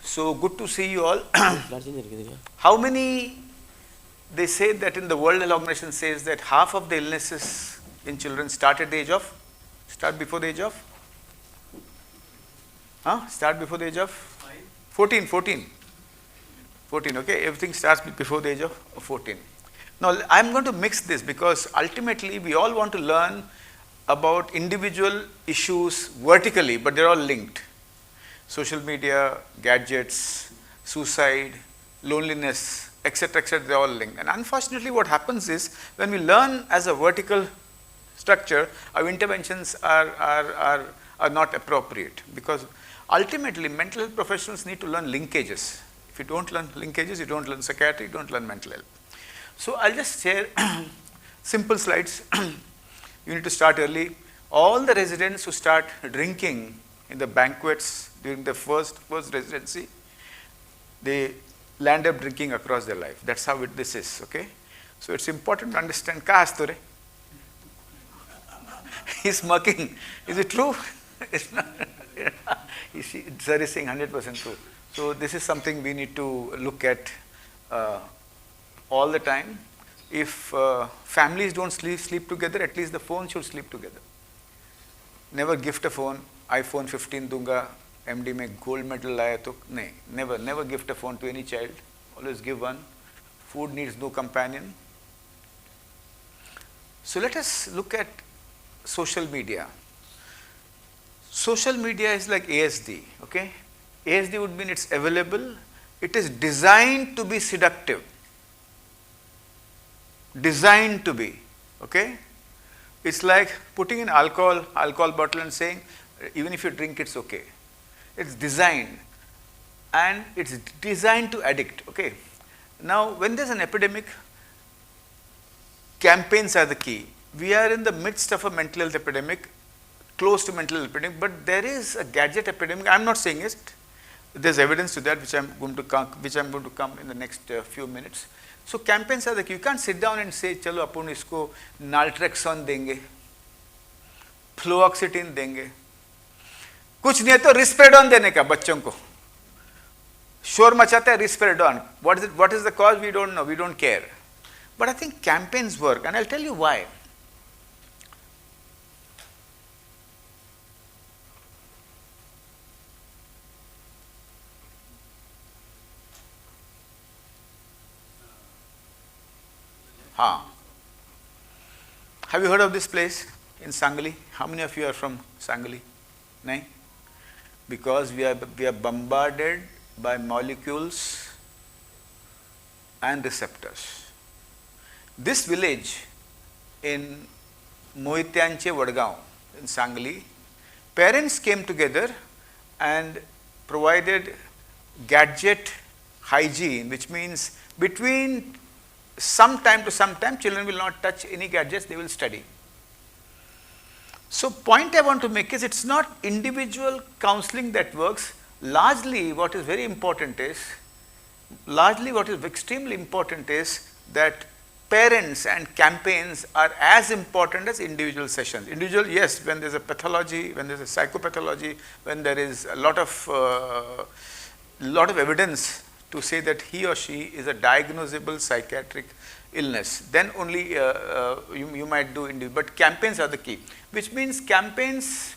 So good to see you all. How many, they say that in the World Health Organization says that half of the illnesses in children start before the age of? Start before the age of? 14, 14. 14, okay, everything starts before the age of 14. Now, I am going to mix this because ultimately we all want to learn about individual issues vertically, but they are all linked. Social media, gadgets, suicide, loneliness, etc., they are all linked. And unfortunately, what happens is when we learn as a vertical structure, our interventions are not appropriate, because ultimately mental health professionals need to learn linkages. If you don't learn linkages, you don't learn psychiatry, you don't learn mental health. So I'll just share simple slides. You need to start early. All the residents who start drinking in the banquets during the first residency, they land up drinking across their life. That's how this is, okay? So it's important to understand. He's smirking. Is it true? It's not. Sir is saying 100% true. So this is something we need to look at all the time. If families don't sleep together, at least the phone should sleep together. Never gift a phone. iPhone 15 दूंगा, MD में gold medal लाया तो नहीं. Never gift a phone to any child. Always give one. Food needs no companion. So let us look at social media. Social media is like ASD, okay? ASD would mean it's available. It is designed to be seductive. Designed to be, okay? It's like putting in alcohol bottle and saying, even if you drink, it's okay. It's designed, and it's designed to addict, okay? Now, when there's an epidemic, campaigns are the key. We are in the midst of a mental health epidemic, close to mental health epidemic, but there is a gadget epidemic. I'm not saying it. There's evidence to that, which I'm going to come in the next few minutes. So campaigns are the key. You can't sit down and say, "Chalo, अपन इसको naltrexone देंगे, fluoxetine देंगे, कुछ नहीं है तो risperidone देने का बच्चों को." शोर मचाता है risperidone. What is the cause? We don't know. We don't care. But I think campaigns work, and I'll tell you why. Have you heard of this place in Sangli? How many of you are from Sangli? No? Because we are bombarded by molecules and receptors. This village in Moityanche Vadgaon in Sangli, parents came together and provided gadget hygiene, which means between some time to some time, children will not touch any gadgets, they will study. So point I want to make is, it's not individual counseling that works. Largely what is extremely important is that parents and campaigns are as important as individual sessions. Individual, yes, when there's a pathology, when there's a psychopathology, when there is a lot of evidence to say that he or she is a diagnosable psychiatric illness, then only you might do individual. But campaigns are the key, which means campaigns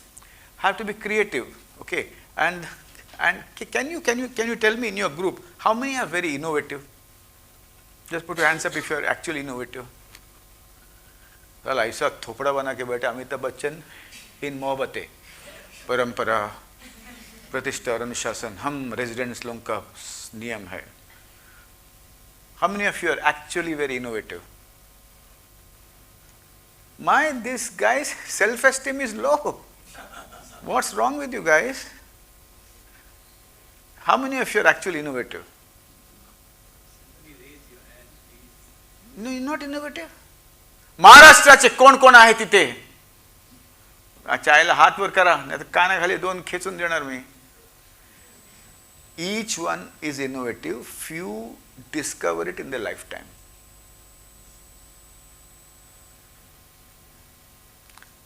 have to be creative, okay? And can you tell me in your group how many are very innovative? Just put your hands up if you are actually innovative. Well, ऐसा थोपड़ा बना के बैठा अमिताभ बच्चन इन मोहब्बतें परंपरा प्रतिष्ठा और अनुशासन हम residents लोगों का नियम है. How many of you are actually very innovative? This guy's self-esteem is low. What's wrong with you guys? How many of you are actually innovative? No, you're not innovative. महाराष्ट्राचे कोण आहे तिथे? चायला हात वर करा, नाही तर कानाखाली दोन खेचून देणार मी. Each one is innovative. Few discover it in their lifetime.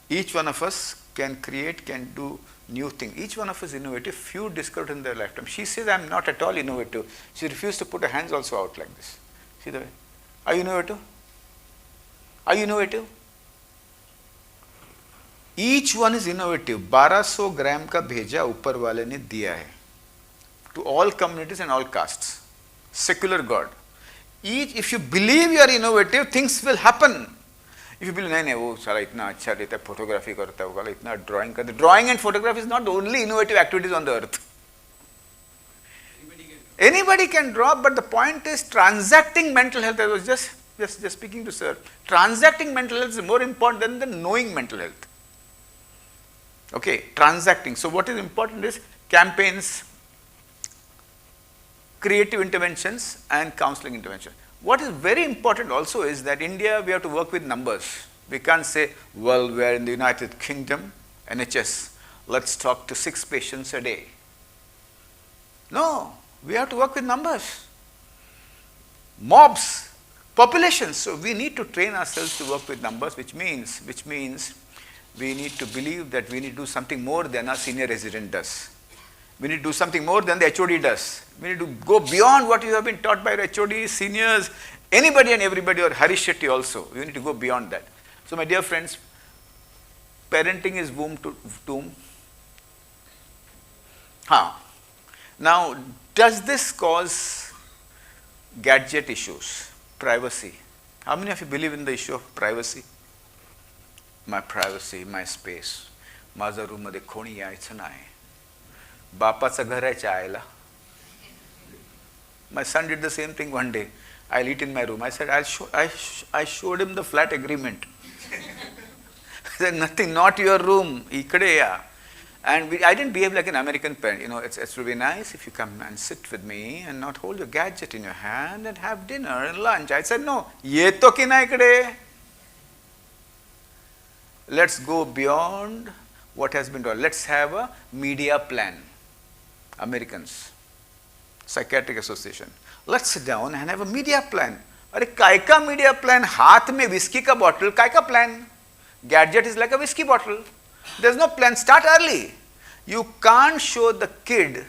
Each one of us can create, can do new thing. Each one of us is innovative. Few discovered in their lifetime. She says, I'm not at all innovative. She refused to put her hands also out like this. See the way? Are you innovative? Are you innovative? Each one is innovative. 1200 ग्राम का भेजा ऊपर वाले ने दिया है to all communities and all castes. Secular God. If you believe you are innovative, things will happen. If you believe, नहीं वो साला इतना अच्छा रहता है, photography करता है, वो वाला इतना drawing करता है. Drawing and photography is not the only innovative activities on the earth. Anybody can draw, but the point is transacting mental health. I was just speaking to sir. Transacting mental health is more important than the knowing mental health. Okay, transacting. So what is important is campaigns, creative interventions and counseling intervention. What is very important also is that India, we have to work with numbers. We can't say, well, we are in the United Kingdom, NHS, let's talk to 6 patients a day. No, we have to work with numbers, mobs, populations. So we need to train ourselves to work with numbers, which means we need to believe that we need to do something more than our senior resident does. We need to do something more than the HOD does. We need to go beyond what you have been taught by your HOD, seniors, anybody and everybody, or Harish Shetty also. We need to go beyond that. So my dear friends, parenting is womb to tomb. Now, does this cause gadget issues, privacy? How many of you believe in the issue of privacy? My privacy, my space. माझा room मध्ये कोणी यायचं नाही. बापाचं घर आहे चायला. My son did the same thing one day. I'll eat in my room. I said, I showed him the flat agreement. I said, nothing, not your room. Ikade ya. And I didn't behave like an American parent. You know, it's really nice if you come and sit with me and not hold your gadget in your hand and have dinner and lunch. I said, no, ye to ki na ikade. Let's go beyond what has been done. Let's have a media plan. Americans, Psychiatric Association. Let's sit down and have a media plan. अरे काय का media plan? हाथ में whiskey का bottle, काय का plan? Gadget is like a whiskey bottle. There's no plan. Start early. You can't show the kid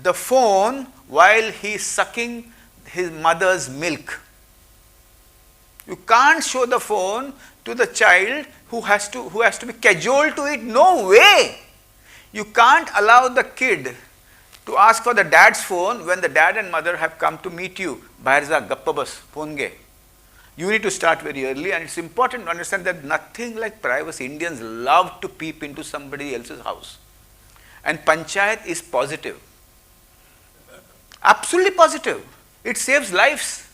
the phone while he's sucking his mother's milk. You can't show the phone to the child who has to be cajoled to it. No way. You can't allow the kid to ask for the dad's phone when the dad and mother have come to meet you. बाहर जा गप्पा बस phone ge. You need to start very early, and it's important to understand that nothing like privacy. Indians love to peep into somebody else's house. And panchayat is positive. Absolutely positive. It saves lives.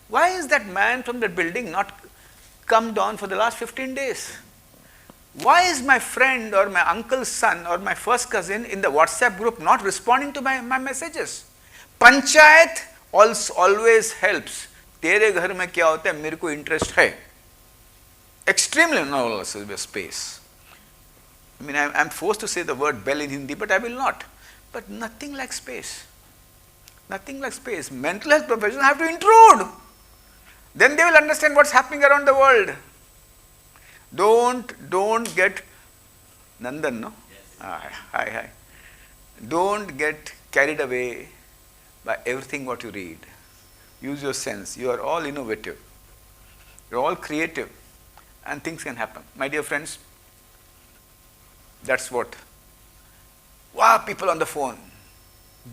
Why is that man from that building not come down for the last 15 days? Why is my friend or my uncle's son or my first cousin in the WhatsApp group not responding to my messages? Panchayat also always helps. तेरे घर में क्या होता है मेरे को interest है. Extremely no space. I mean, I'm forced to say the word bell in Hindi, but I will not. But nothing like space. Nothing like space. Mental health professionals have to intrude. Then they will understand what's happening around the world. Don't get Nandan, no? Yes. Hi. Don't get carried away by everything what you read. Use your sense. You are all innovative. You are all creative. And things can happen. My dear friends, that's what. Wow, people on the phone.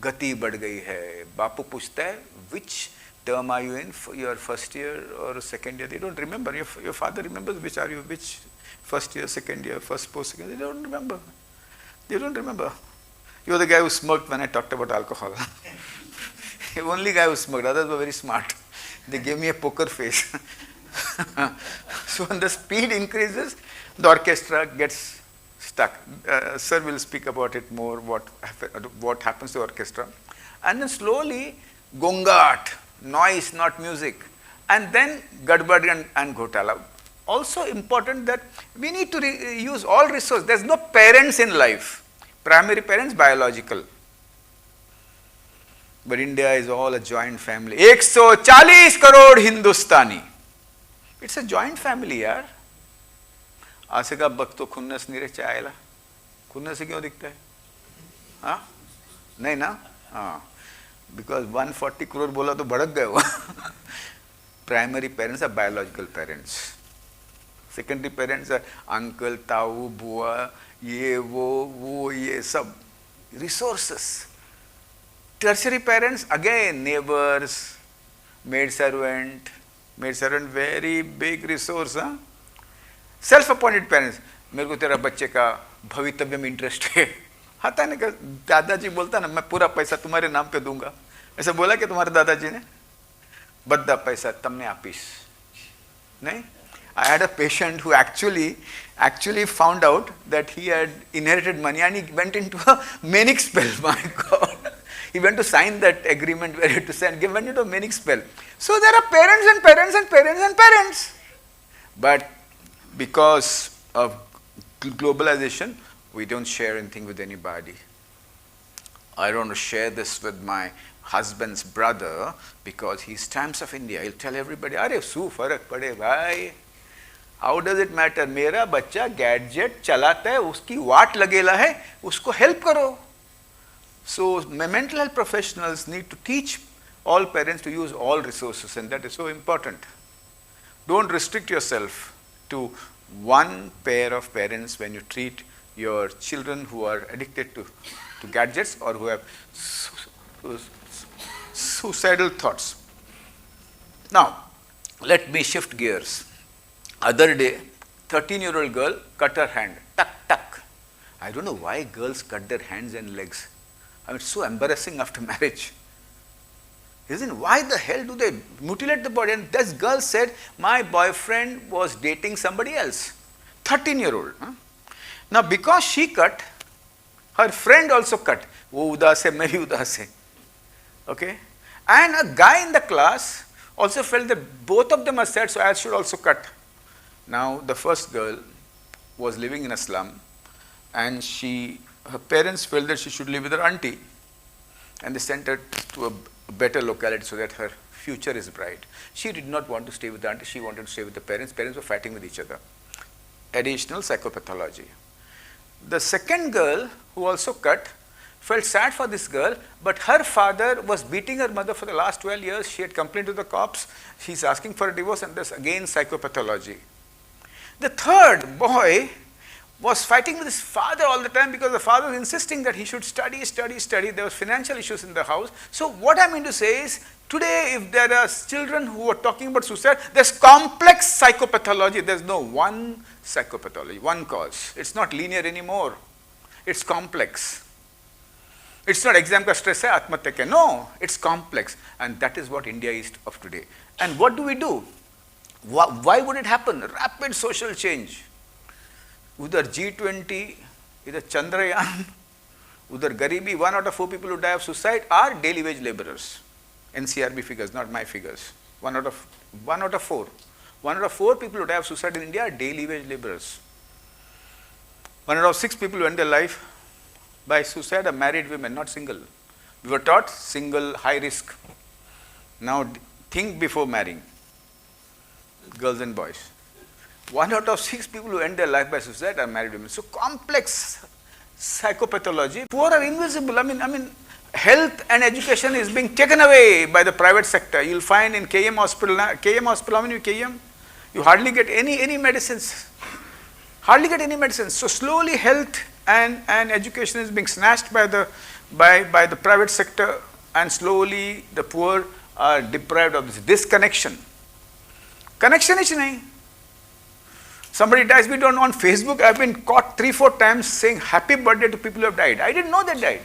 Gati बढ़ गई है. बापू पूछता है, which term are you in? Your first year or second year? They don't remember. Your father remembers which first year, second year, first post, second year. They don't remember. They don't remember. You're the guy who smoked when I talked about alcohol. The only guy who smoked. Others were very smart. They gave me a poker face. So when the speed increases, the orchestra gets stuck. Sir will speak about it more, what happens to the orchestra. And then slowly, gongat, noise, not music. And then gadbad and ghotala. Also important that we need to use all resources. There's no parents in life. Primary parents, biological. But India is all a joint family. 140 crore Hindustani. It's a joint family, yaar. असे का बघतो खुन्नस नाही रे चायला, खुन्नस क्यों दिखता है? हाँ नहीं ना, हाँ बिकॉज 140 करोड़ बोला तो भड़क गए वो. Primary parents are biological parents, secondary parents are uncle, ताऊ, बुआ, ये वो ये सब resources. Tertiary parents again neighbours, maid servant very big resource. हाँ, सेल्फ अपॉइंटेड पेरेंट्स, मेरे को तेरा बच्चे का भवितव्य में इंटरेस्ट है. आता नहीं कि दादाजी बोलता ना मैं पूरा पैसा तुम्हारे नाम पे दूंगा, ऐसा बोला कि तुम्हारे दादाजी ने बद्दा पैसा तमने आपीस नहीं. I had a patient who actually found out that he had inherited money and he went into a manic spell. My God. He went to sign that agreement where he had to sign, went into a manic spell. So there are parents and parents and parents and parents. But because of globalization, we don't share anything with anybody. I don't want to share this with my husband's brother because he's Times of India. He'll tell everybody, "Arey, su farak pade bhai. How does it matter? मेरा बच्चा gadget चलाता है, उसकी वाट लगेला है, उसको help करो." So mental health professionals need to teach all parents to use all resources, and that is so important. Don't restrict yourself to one pair of parents when you treat your children who are addicted to gadgets or who have suicidal thoughts. Now, let me shift gears. Other day, 13-year-old girl cut her hand. Tuck, tuck. I don't know why girls cut their hands and legs. I mean, it's so embarrassing after marriage. Isn't it? Why the hell do they mutilate the body? And this girl said, my boyfriend was dating somebody else. 13-year-old. Huh? Now, because she cut, her friend also cut. वो उदास है, मैं भी उदास है. Okay? And a guy in the class also felt that both of them are sad, so I should also cut. Now, the first girl was living in a slum, and her parents felt that she should live with her auntie, and they sent her to a better locality so that her future is bright. She did not want to stay with the auntie, she wanted to stay with the parents. Parents were fighting with each other. Additional psychopathology. The second girl, who also cut, felt sad for this girl, but her father was beating her mother for the last 12 years. She had complained to the cops. She's asking for a divorce, and there's again psychopathology. The third boy was fighting with his father all the time because the father was insisting that he should study. There was financial issues in the house. So what I mean to say is, today if there are children who are talking about suicide, there's complex psychopathology. There's no one psychopathology, one cause. It's not linear anymore. It's complex. It's not exam ka stress hai, atmatya ke. No, it's complex. And that is what India is of today. And what do? Why would it happen? Rapid social change. Udhar G20, either Chandrayaan, udhar Garibi, 1 out of 4 people who die of suicide are daily wage laborers. NCRB figures, not my figures. 1 out of 4. 1 out of 4 people who die of suicide in India are daily wage laborers. 1 out of 6 people who end their life by suicide are married women, not single. We were taught single, high risk. Now think before marrying. Girls and boys. 1 out of 6 people who end their life by suicide are married women. So complex psychopathology. Poor are invisible. I mean, health and education is being taken away by the private sector. You'll find in KM hospital, how many KM? You hardly get any medicines. Hardly get any medicines. So slowly health and education is being snatched by the private sector, and slowly the poor are deprived of this disconnection. Connection is nahi. Somebody dies, we don't know. On Facebook, I've been caught 3-4 times saying happy birthday to people who have died. I didn't know they died.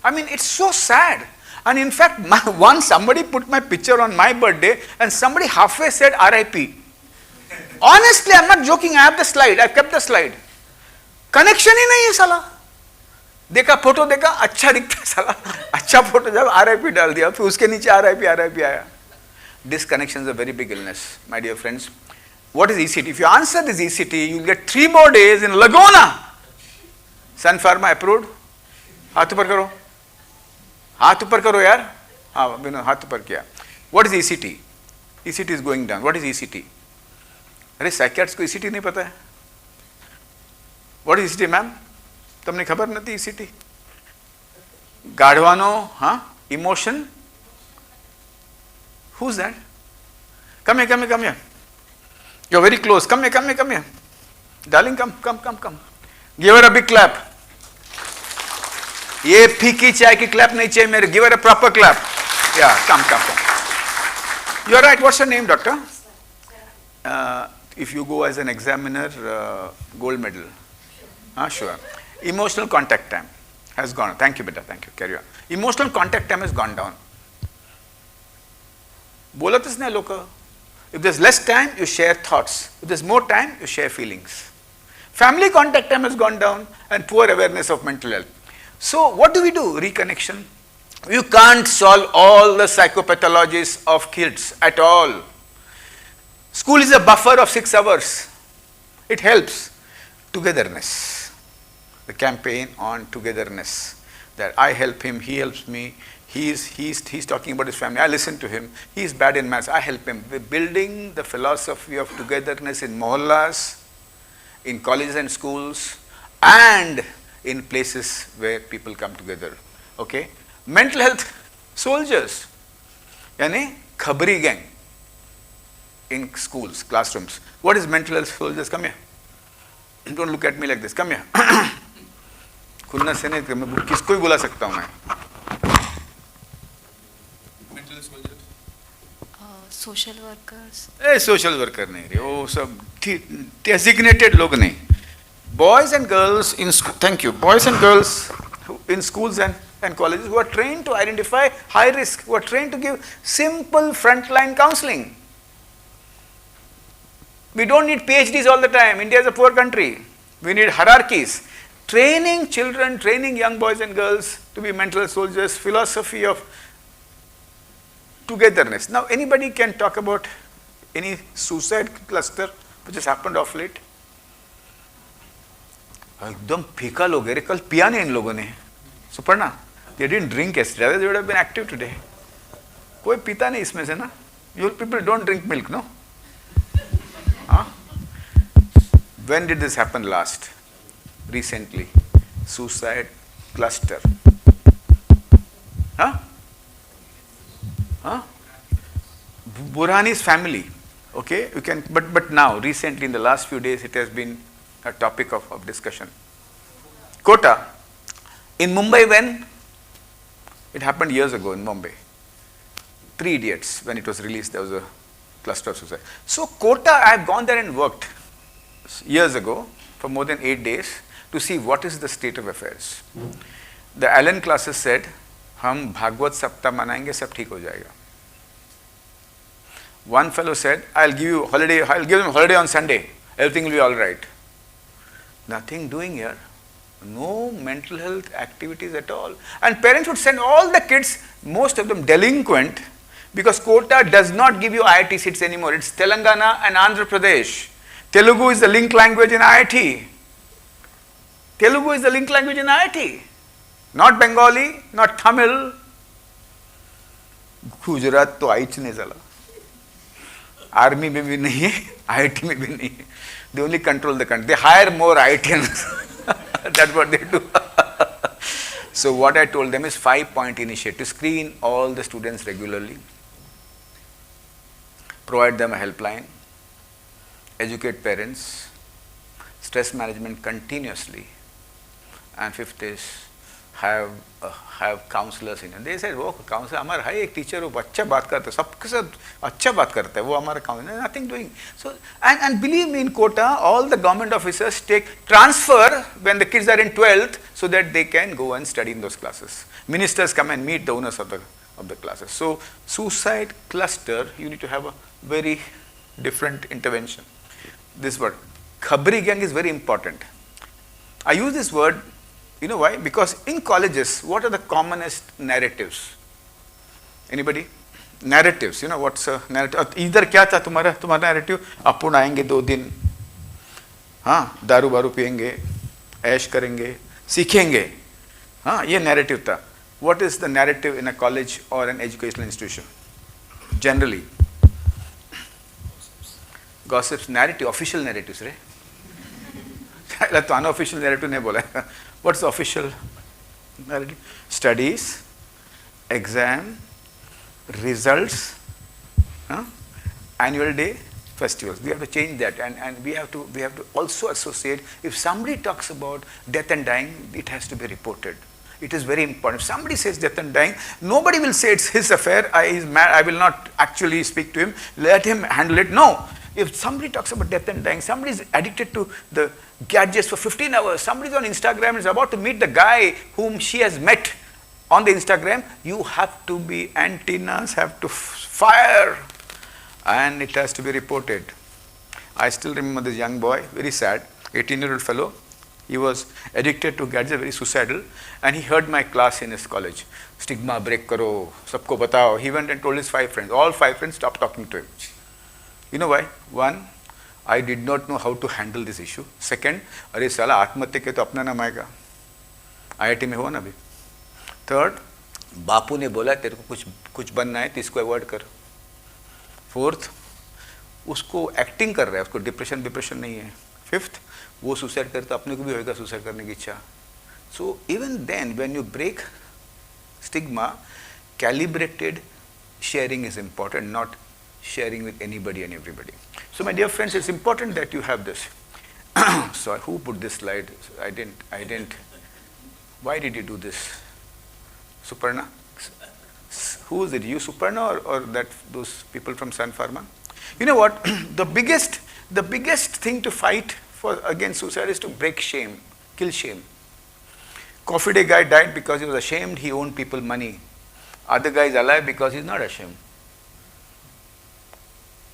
I mean, it's so sad. And in fact, once somebody put my picture on my birthday and somebody halfway said RIP. Honestly, I'm not joking. I have the slide. I've kept the slide. Connection ही नहीं है साला. देखा photo देखा अच्छा दिखता है साला. अच्छा फोटो जब RIP डाल दिया फिर उसके नीचे RIP आया. Disconnection is a very big illness, my dear friends. What is ECT? If you answer this ECT, you'll get 3 more days in Laguna. Sun Pharma approved. हाथ ऊपर करो. हाथ ऊपर करो यार. हाँ, बिना हाथ ऊपर किया. What is ECT? ECT is going down. What is ECT? अरे psychiatrists को ECT नहीं पता है. What is ECT, ma'am? તમને ખબર નથી ECT? ગાઢવાનો, huh? Emotion. Who's that? Come here, come here, come here. You're very close. Come here, come here, come here. Darling, come, come, come, come. Give her a big clap. ये फीकी चाय की clap नहीं चाहिए मेरे. Give her a proper clap. Yeah, come, come, come. You're right. What's your name, doctor? If you go as an examiner, gold medal. Sure. Emotional contact time has gone. Thank you, beta. Thank you. Carry on. Emotional contact time has gone down. बोलतच नाही लोक. If there's less time, you share thoughts. If there's more time, you share feelings. Family contact time has gone down and poor awareness of mental health. So what do? Reconnection. You can't solve all the psychopathologies of kids at all. School is a buffer of 6 hours. It helps. Togetherness. The campaign on togetherness. That I help him, he helps me. He's talking about his family. I listen to him. He's bad in maths. I help him. We're building the philosophy of togetherness in mohallas, in colleges and schools, and in places where people come together. Okay? Mental health soldiers. Yani khabri gang in schools, classrooms. What is mental health soldiers? Come here. Don't look at me like this. Come here. खुन्ना से नहीं, मैं किसको ही बुला सकता हूँ मैं. Social workers. Social worker नहीं रे, वो सब डेजिग्नेटेड लोग नहीं. Boys and girls in school, thank you. Boys and girls in schools and colleges who are trained to identify high risk, who are trained to give simple frontline counseling. We don't need PhDs all the time. India is a poor country. We need hierarchies. Training children, training young boys and girls to be mental soldiers, philosophy of togetherness. Now, anybody can talk about any suicide cluster which has happened of late? एकदम फीका लोग है, कल पिया नहीं इन लोगों ने. Suparna, they didn't drink yesterday, they would have been active today. कोई पीता नहीं इसमें से ना. You people don't drink milk, no? When did this happen last? Recently. Suicide cluster. Burhani's family. Okay, you can, but now, recently, in the last few days, it has been a topic of discussion. Kota. In Mumbai, when? It happened years ago in Mumbai. 3 Idiots, when it was released, there was a cluster of suicide. So, Kota, I have gone there and worked years ago for more than 8 days to see what is the state of affairs. The Allen classes said, हम भागवत सप्ताह मनाएंगे, सब ठीक हो जाएगा. One fellow said, I'll give them holiday on Sunday, everything will be all right. Nothing doing here. No mental health activities at all. And parents would send all the kids, most of them delinquent, because Kota does not give you IIT seats anymore. It's Telangana and Andhra Pradesh. Telugu is the link language in IIT. Telugu is the link language in IIT. Not Bengali, not Tamil. Gujarat to आईच नहीं चला. Army में भी नहीं है, IIT में भी नहीं है. They only control the country. They hire more IITians. That's what they do. So what I told them is 5-point initiative. Screen all the students regularly. Provide them a helpline. Educate parents. Stress management continuously. And 5th is have counselors in. And they said, "Oh, counselor, हमारा है एक teacher वो अच्छा बात करता है, सबके साथ अच्छा बात करता है, वो हमारा counselor, nothing doing." So and believe me, in Kota, all the government officers take transfer when the kids are in 12th, so that they can go and study in those classes. Ministers come and meet the owners of the classes. So suicide cluster, you need to have a very different intervention. This word, khabri gang, is very important. I use this word. You know why? Because in colleges, what are the commonest narratives? Anybody? Narratives. You know what's a narrative? Either क्या था तुम्हारा narrative? अपन आएंगे 2 दिन, हाँ, दारू बारू पिएंगे, ऐश करेंगे, सीखेंगे, हाँ, ये narrative था. What is the narrative in a college or an educational institution? Generally, gossips, narrative, official narratives, right? तो अनऑफिशियल नैरेटिव नहीं बोला है. What's the official narrative? Studies, exam, results, annual day, festivals. We have to change that, and we have to also associate. If somebody talks about death and dying, it has to be reported. It is very important. If somebody says death and dying, nobody will say it's his affair. He's mad. I will not actually speak to him. Let him handle it. No. If somebody talks about death and dying, somebody is addicted to the gadgets for 15 hours. Somebody is on Instagram and is about to meet the guy whom she has met on the Instagram. You have to be, antennas have to fire, and it has to be reported. I still remember this young boy, very sad, 18-year-old fellow. He was addicted to gadgets, very suicidal, and he heard my class in his college. Stigma break karo, sabko batao. He went and told his 5 friends. All 5 friends stopped talking to him. You know why? One, I did not know how to handle this issue. Second, अरे साला आत्महत्या के तो अपना नाम आएगा. IIT में हुआ ना अभी. Third, बापू ने बोला तेरे को कुछ बनना है तो इसको अवॉइड कर. Fourth, उसको एक्टिंग कर रहा है, उसको डिप्रेशन नहीं है. Fifth, वो सुसाइड करे तो अपने को भी होएगा सुसाइड करने की इच्छा. So even then, when you break stigma, calibrated sharing is important, not sharing with anybody and everybody. So my dear friends, it's important that you have this. So who put this slide? I didn't. Why did you do this? Suparna? Who is it? You, Suparna, or that those people from Sun Pharma? You know what? The biggest thing to fight for against suicide is to break shame, kill shame. Coffee Day guy died because he was ashamed he owed people money. Other guy is alive because he's not ashamed.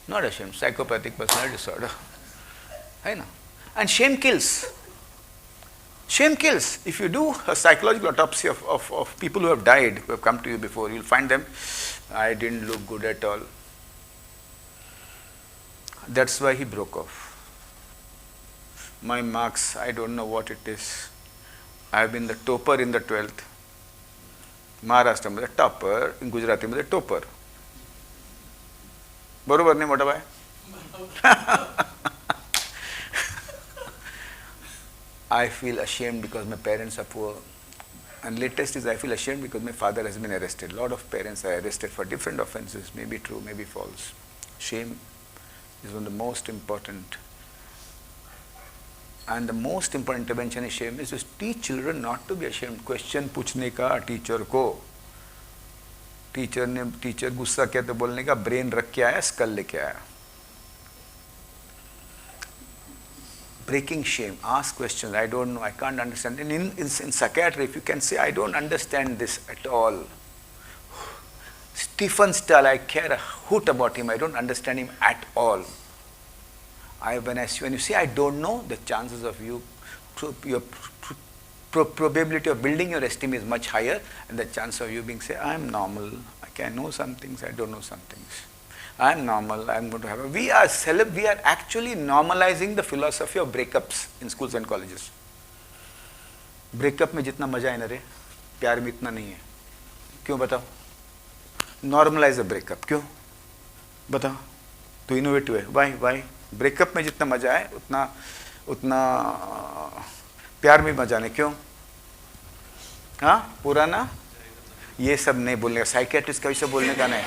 Not ashamed. Psychopathic personality disorder. I know. And shame kills. Shame kills. If you do a psychological autopsy of people who have died, who have come to you before, you'll find them, I didn't look good at all. That's why he broke off. My marks, I don't know what it is. I have been the topper in the 12th. Maharashtra मध्ये topper, in Gujarati मध्ये topper. बरोबर नाही मोठा भाई? I feel ashamed because my parents are poor. And latest is I feel ashamed because my father has been arrested. A lot of parents are arrested for different offenses, maybe true, maybe false. Shame is one of the most important. And the most important intervention is shame is to teach children not to be ashamed. Question पूछने का teacher को. Teacher गुस्सा किया तो बोलने का brain रख के आया, स्कल लेके आया. Breaking shame, ask questions. I don't know, I can't understand. In psychiatry, if you can say, I don't understand this at all. Stephen Stahl, I care a hoot about him. I don't understand him at all. When you say I don't know, the chances of your probability of building your esteem is much higher, and the chance of you being say I'm normal, I can know some things, I don't know some things. I'm normal, I'm going to have we are actually normalizing the philosophy of breakups in schools and colleges. Breakup में जितना मजा है ना रे, प्यार में इतना नहीं है. क्यों बताओ? Normalize the breakup. क्यों? बताओ. तो innovative है. Why? ब्रेकअप में जितना मजा है उतना प्यार में मजा नहीं. क्यों? हाँ, पुराना ये सब नहीं बोलने का. साइकियाट्रिस्ट का सब बोलने का नहीं.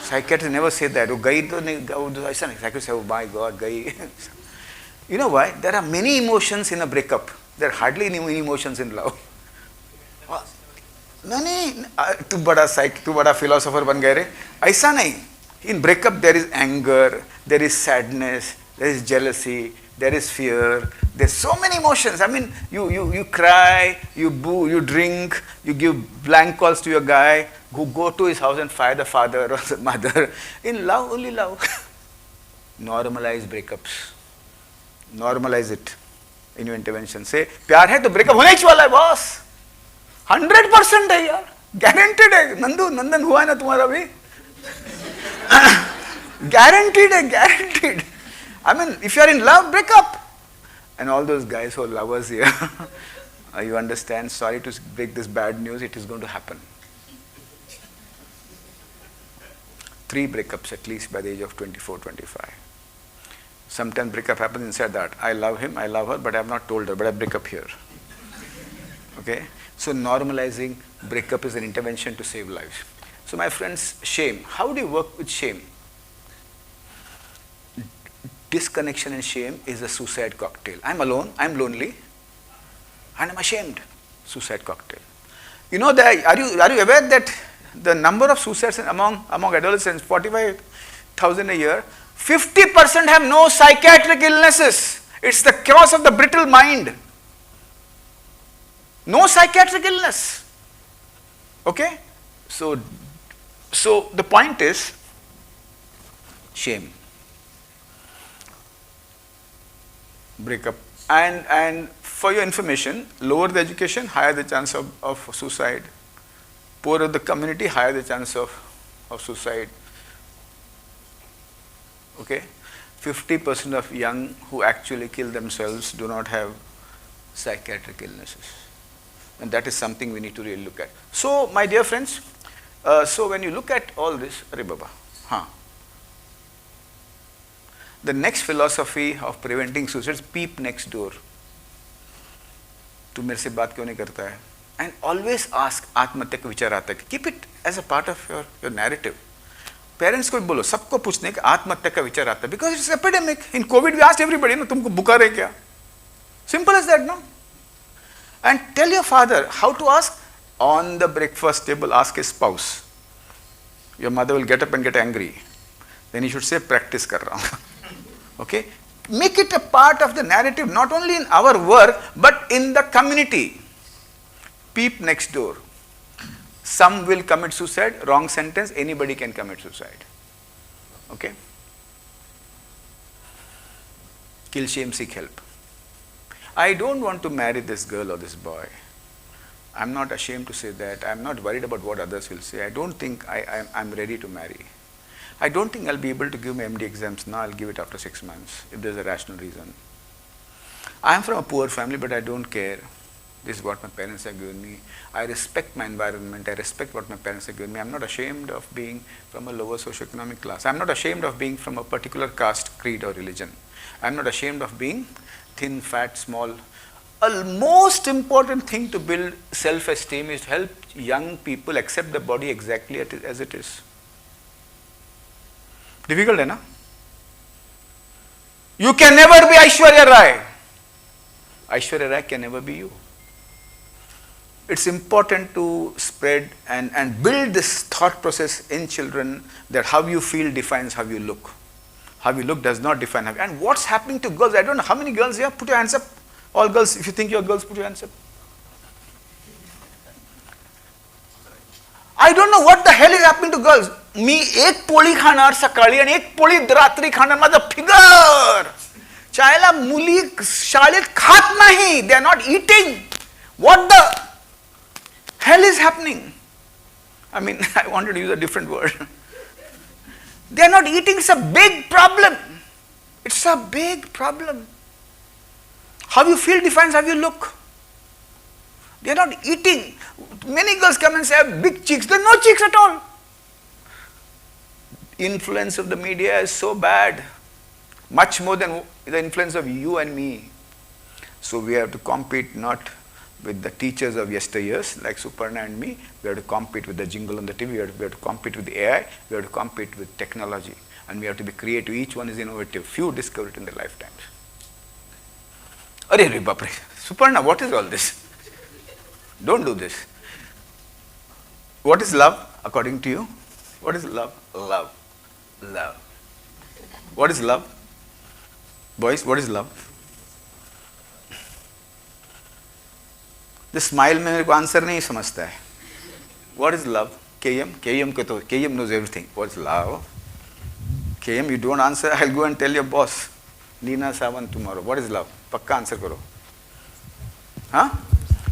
Psychiatrist never say that. वो गई तो नहीं, ऐसा नहीं. साइकियाट्रिस्ट oh my God, गई. You know why? There are many emotions in a breakup. There are hardly any emotions in love. नहीं, तू बड़ा फिलोसोफर बन गए रे. ऐसा नहीं. In breakup there is anger, there is sadness, there is jealousy, there is fear, there's so many emotions. I mean, you cry, you boo, you drink, you give blank calls to your guy, who go to his house and fire the father or the mother. In love, only love. Normalize breakups. Normalize it in your intervention. Say, प्यार है तो breakup होने ही वाला है boss. 100% है यार. Guaranteed है. नंदन हुआ है ना तुम्हारा भी? Guaranteed. I mean, if you are in love, break up. And all those guys who are lovers here, you understand, sorry to break this bad news, it is going to happen. 3 breakups at least by the age of 24, 25. Sometimes breakup happens inside that. I love him, I love her, but I have not told her, but I break up here. Okay? So normalizing breakup is an intervention to save lives. So my friends, shame. How do you work with shame? Disconnection and shame is a suicide cocktail. I'm alone, I'm lonely, and I'm ashamed. Suicide cocktail. You know that, are you aware that the number of suicides among adolescents, 45,000 a year, 50% have no psychiatric illnesses. It's the cause of the brittle mind. No psychiatric illness. Okay? So the point is shame. Breakup. And for your information, lower the education, higher the chance of suicide. Poorer the community, higher the chance of suicide. Okay? 50% of young who actually kill themselves do not have psychiatric illnesses. And that is something we need to really look at. So, my dear friends, so when you look at all this, Arey Baba, the next philosophy of preventing suicide is peep next door. तू मेरे से बात क्यों नहीं करता है? And always ask, आत्महत्या का विचार आता है. Keep it as a part of your narrative. Parents को भी बोलो, सबको पूछने कि आत्महत्या का विचार आता है. Because it's epidemic. In COVID we asked everybody, no, तुमको बुखार है क्या? Simple as that, no? And tell your father how to ask. On the breakfast table, ask his spouse. Your mother will get up and get angry. Then you should say, practice kar raha hu. Okay? Make it a part of the narrative, not only in our work, but in the community. Peep next door. Some will commit suicide, wrong sentence, anybody can commit suicide. Okay? Kill shame, seek help. I don't want to marry this girl or this boy. I'm not ashamed to say that. I'm not worried about what others will say. I don't think I'm ready to marry. I don't think I'll be able to give my MD exams now. I'll give it after 6 months, if there's a rational reason. I'm from a poor family, but I don't care. This is what my parents have given me. I respect my environment. I respect what my parents have given me. I'm not ashamed of being from a lower socioeconomic class. I'm not ashamed of being from a particular caste, creed, or religion. I'm not ashamed of being thin, fat, small. A most important thing to build self-esteem is to help young people accept the body exactly as it is. Difficult, na? You can never be Aishwarya Rai. Aishwarya Rai can never be you. It's important to spread and build this thought process in children that how you feel defines how you look. How you look does not define how you. And what's happening to girls? I don't know how many girls here. Put your hands up. All girls, if you think you're girls, put your hands up. I don't know what the hell is happening to girls. मी एक पोळी खाणार सकाळी आणि एक पोळी रात्री खाणार. माझं फिगर चायला मुली शाळेत खात नाही. They are not eating. What the hell is happening? I mean, I wanted to use a different word. They are not eating. It's a big problem. It's a big problem. How you feel defines how you look. They are not eating. Many girls come and say, I have big cheeks. There are no cheeks at all. Influence of the media is so bad. Much more than the influence of you and me. So we have to compete not with the teachers of yesteryears like Suparna and me. We have to compete with the jingle on the TV. We have to compete with the AI. We have to compete with technology. And we have to be creative. Each one is innovative. Few discover it in their lifetimes. Arey Bapre, Suparna, what is all this? Don't do this. What is love, according to you? What is love? Love. Love. What is love? Boys, what is love? The smile में मेरे को answer नहीं समझता है. What is love? KM knows everything. What is love? KM, you don't answer, I'll go and tell your boss, Nina Sawan tomorrow. What is love? पक्का answer करो. हाँ?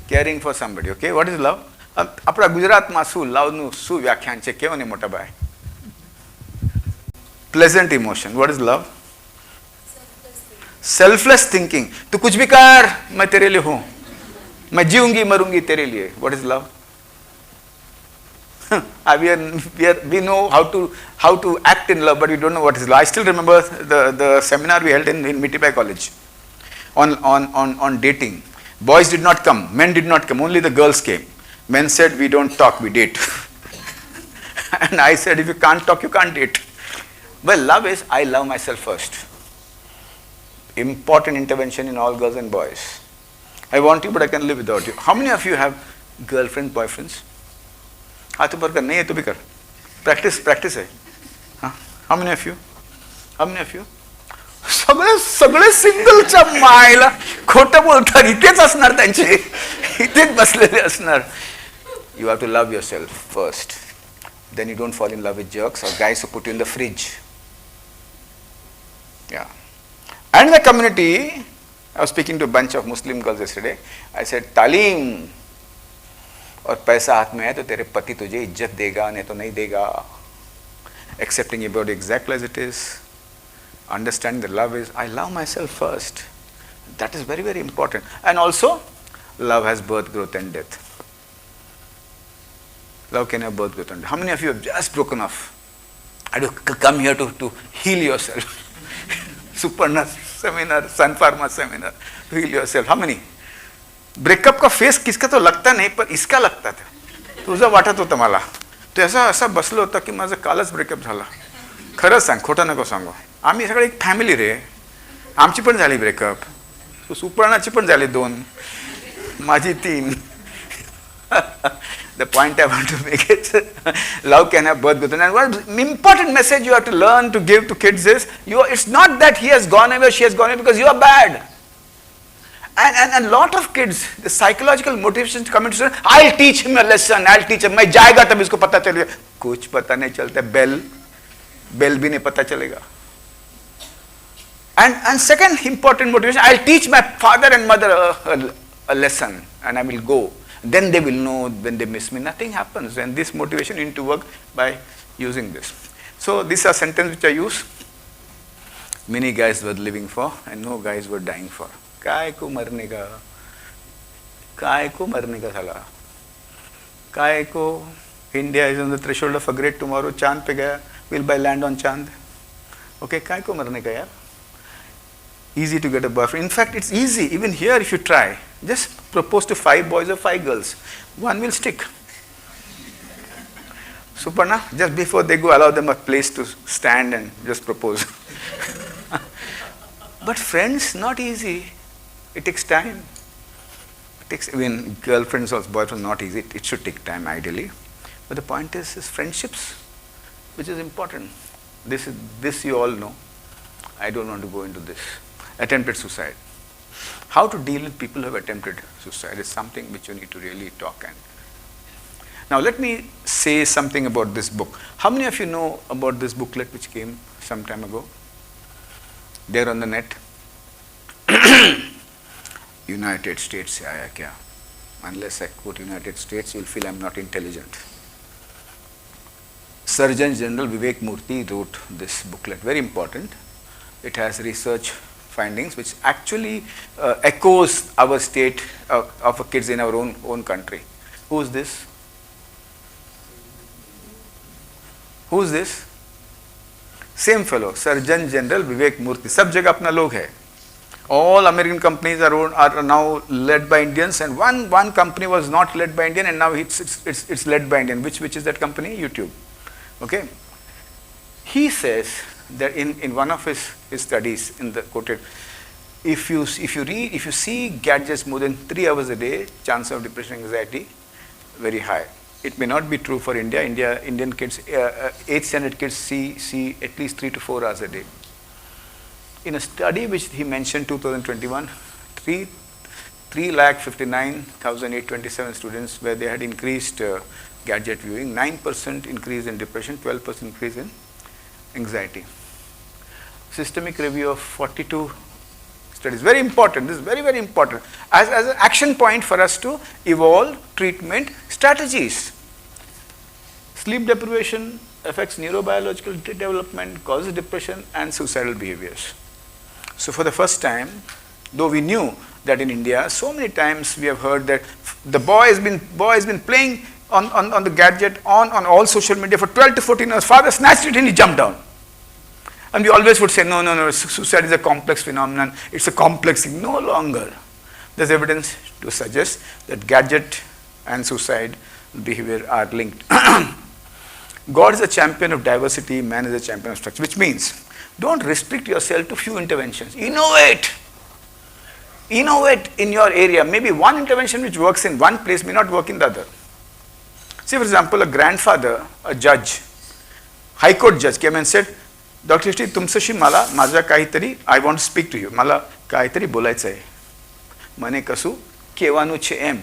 Caring for somebody, okay? What is love? આપણા ગુજરાતમાં શું લવનું શું વ્યાખ્યાન છે કેવો ને મોટા ભાઈ? Pleasant emotion. What is love? Selfless thinking. तू कुछ भी कर, मैं तेरे लिए हूँ. मैं जीऊंगी मरूंगी तेरे लिए. What is love? We know how to act in love, but we don't know what is love. I still remember the seminar we held in Mitibai College on dating. Boys did not come, men did not come, only the girls came. Men said, we don't talk, we date. And I said, if you can't talk, you can't date. Well, love is, I love myself first. Important intervention in all girls and boys. I want you, but I can live without you. How many of you have girlfriends, boyfriends? हाथ ऊपर कर, नहीं है तो भी कर. Practice है. How many of you? How many of you? सगळे सिंगलच्या मायला खोटं बोलतात. इथेच असणार त्यांचे, इथेच बसलेले असणार. You have to love yourself first. Then you don't fall in love with jerks or guys who put you in the fridge. Yeah. And the community, I was speaking to a bunch of Muslim girls yesterday. I said, तालीम और पैसा हाथ में है तो तेरे पति तुझे इज्जत देगा, नहीं तो नहीं देगा. Accepting your body exactly as it is. Understanding that love is, I love myself first. That is very, very important. And also, love has birth, growth and death. Love can have birth, growth and death. How many of you have just broken off? I do come here to heal yourself. Suparna seminar, Sun Pharma seminar, to heal yourself. How many? Breakup का face किसका तो लगता नाही, पण इसका लगता था. तुझं वाटत होतं मला. तो असा बसलो होता की माझं कालच ब्रेकअप झाला. खरंच सांग, खोटं नको सांगू. आम्ही सगळे एक फॅमिली रे. आमची पण झाली ब्रेकअप. सुपर्णाची पण झाली 2, माझी 3. The point I want to make is, love can have birth, growth, and one important message you have to learn to give to kids is, it's not that he has gone away or she has gone away because you are bad. And a lot of kids, the psychological motivation to come into student, I'll teach him a lesson, I'll teach him, मैं जाएगा तब इसको पता चलेगा. कुछ पता नहीं चलता, बेल भी नहीं पता चलेगा. And second important motivation, I'll teach my father and mother a lesson and I will go. Then they will know when they miss me. Nothing happens. And this motivation into work by using this. So these are sentences which I use. Many guys were living for and no guys were dying for. काय को मरने का साला. काय को India is on the threshold of a great tomorrow. चांद पे गया, will buy land on चांद. Okay, काय को मरने का यार. Easy to get a boyfriend. In fact, it's easy. Even here, if you try, just propose to 5 boys or 5 girls. One will stick. Suparna, just before they go, allow them a place to stand and just propose. But friends, not easy. It takes time. It takes, even girlfriends or boyfriends, not easy. It should take time, ideally. But the point is friendships, which is important. This you all know. I don't want to go into this. Attempted suicide. How to deal with people who have attempted suicide is something which you need to really talk and. Now let me say something about this book. How many of you know about this booklet which came some time ago? There on the net. United States से आया क्या? Unless I quote United States, you'll feel I'm not intelligent. Surgeon General Vivek Murthy wrote this booklet. Very important. It has research findings which actually echoes our state of kids in our own country. Who is this? Who is this? Same fellow, Surgeon General Vivek Murthy. सब जगह अपना लोग है. All American companies are now led by Indians, and one company was not led by Indian, and now it's led by Indian. Which is that company? YouTube. Okay. He says that in one of his studies, in the quoted, if you see gadgets more than 3 hours a day, chance of depression and anxiety very high. It may not be true for India. Indian kids, 8th standard kids see at least 3 to 4 hours a day. In a study which he mentioned, 2021, 3,59,827 students, where they had increased gadget viewing, 9% increase in depression, 12% increase in anxiety. Systemic review of 42 studies. Very important. This is very, very important. As an action point for us to evolve treatment strategies. Sleep deprivation affects neurobiological development, causes depression and suicidal behaviors. So for the first time, though we knew that in India, so many times we have heard that the boy has been playing on the gadget, on all social media for 12 to 14 hours. Father snatched it and he jumped down. And we always would say, no, suicide is a complex phenomenon. It's a complex thing. No longer. There's evidence to suggest that gadget and suicide behavior are linked. God is a champion of diversity, man is a champion of structure, which means don't restrict yourself to few interventions. Innovate. Innovate in your area. Maybe one intervention which works in one place may not work in the other. See, for example, a grandfather, a judge, high court judge came and said, Dr. Shetty, तुमच्याशी मला माझा काहीतरी, I want to speak to you. मला काहीतरी बोलायचं आहे. म्हणे कसू केवानू छे M.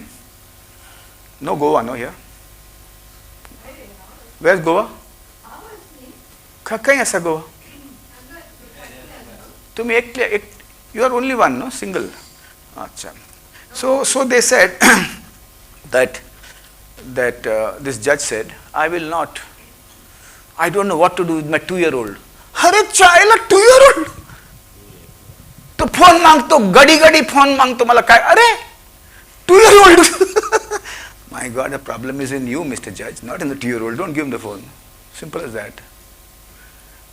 No Goa, no here. Where's Goa? काही असा गोवा. तुम्ही एक you are only one, no? Single. Achha. So they said that this judge said, I will not. I don't know what to do with my 2-year-old. अरे चायला 2-year-old. तो phone मांगतो, गडी phone मांगतो मला काय? अरे 2-year-old. My God, the problem is in you, Mr. Judge, not in the 2-year-old. Don't give him the phone. Simple as that.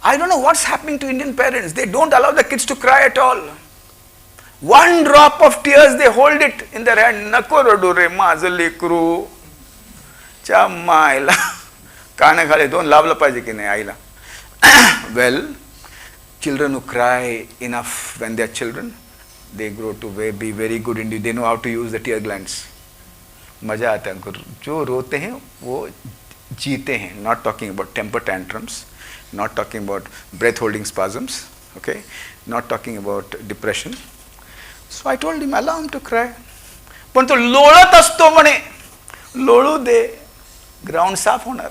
I don't know what's happening to Indian parents. They don't allow the kids to cry at all. One drop of tears, they hold it in their hand. Nako rodu re माझं लेकरू. च्या मायला. काना खाली दोन लावलं पाहिजे की नाही आईला. Well, children who cry enough when they are children, they grow to be very good indeed. They know how to use the tear glands. मजा आता है उनको. जो रोते हैं वो जीते हैं. Not talking about temper tantrums, not talking about breath holding spasms, okay, not talking about depression. So I told him, allow him to cry. पण तो लोळत असतो म्हणे. लोळू दे. ग्राउंड साफ होणार.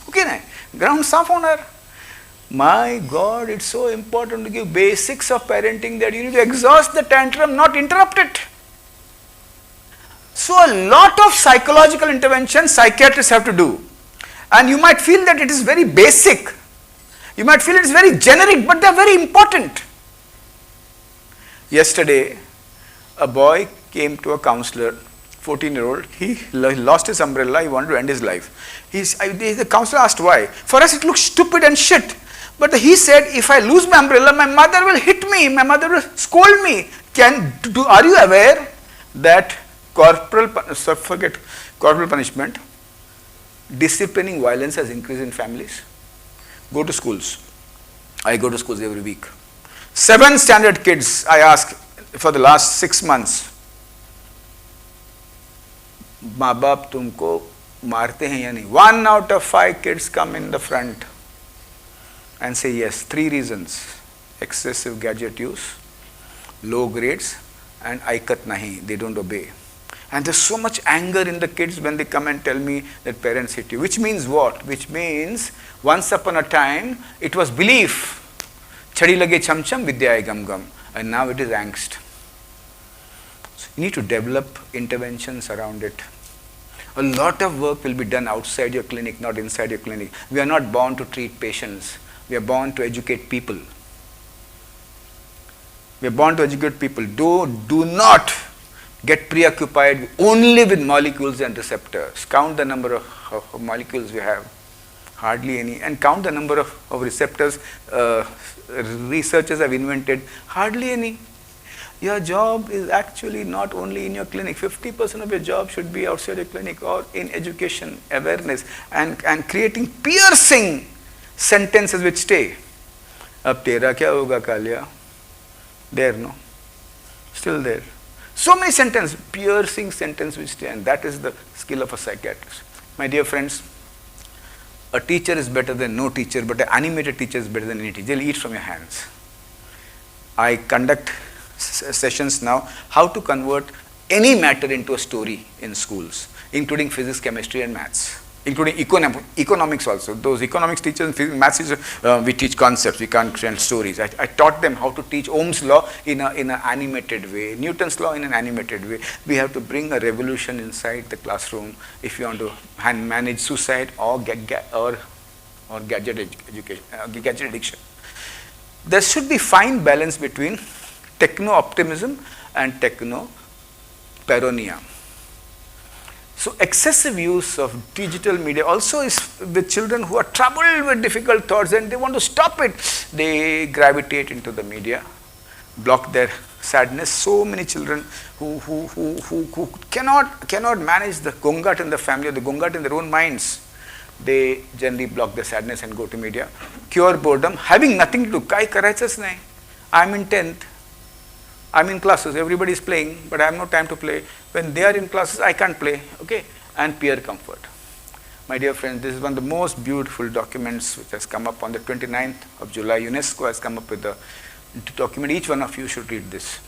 ओके नाही. ग्राउंड साफ होणार. My God, it's so important to give basics of parenting that you need to exhaust the tantrum, not interrupt it. So a lot of psychological intervention psychiatrists have to do. And you might feel that it is very basic. You might feel it is very generic, but they are very important. Yesterday, a boy came to a counselor, 14-year-old. He lost his umbrella. He wanted to end his life. The counselor asked why. For us, it looks stupid and shit. But he said, if I lose my umbrella, my mother will hit me. My mother will scold me. Are you aware that corporal punishment, disciplining violence has increased in families? Go to schools. I go to schools every week. 7 standard kids, I ask for the last 6 months, माँ बाप तुमको मारते हैं या नहीं? 1 out of 5 kids come in the front and say yes. 3 reasons: excessive gadget use, low grades, and aikat nahi, they don't obey. And there's so much anger in the kids when they come and tell me that parents hit you. Which means what? Which means once upon a time it was belief. Chadi lage cham cham, vidya gam gam. And now it is angst. So you need to develop interventions around it. A lot of work will be done outside your clinic, not inside your clinic. We are not born to treat patients. We are born to educate people. We are born to educate people. Do not get preoccupied only with molecules and receptors. Count the number of molecules we have. Hardly any. And count the number of receptors researchers have invented. Hardly any. Your job is actually not only in your clinic. 50% of your job should be outside your clinic or in education, awareness, and creating piercing sentences which stay. Ab tera kya hoga Kalia? There, no? Still there. So many sentences, piercing sentences which stay, and that is the skill of a psychiatrist. My dear friends, a teacher is better than no teacher, but an animated teacher is better than any teacher. They'll eat from your hands. I conduct sessions now, how to convert any matter into a story in schools, including physics, chemistry, and maths, including economics also. Those economics teachers and physics, maths teachers, we teach concepts, we can't tell stories. I taught them how to teach Ohm's law in an animated way, Newton's law in an animated way. We have to bring a revolution inside the classroom if you want to manage suicide or gadget addiction. There should be fine balance between techno-optimism and techno-paranoia. So excessive use of digital media also is with children who are troubled with difficult thoughts and they want to stop it. They gravitate into the media, block their sadness. So many children who cannot manage the gongat in the family or the gongat in their own minds, they generally block their sadness and go to media. Cure boredom, having nothing to do. Kai karayachas nahi. I'm in 10th. I'm in classes, everybody is playing, but I have no time to play. When they are in classes, I can't play, okay? And peer comfort. My dear friends, this is one of the most beautiful documents which has come up on the 29th of July. UNESCO has come up with a document. Each one of you should read this.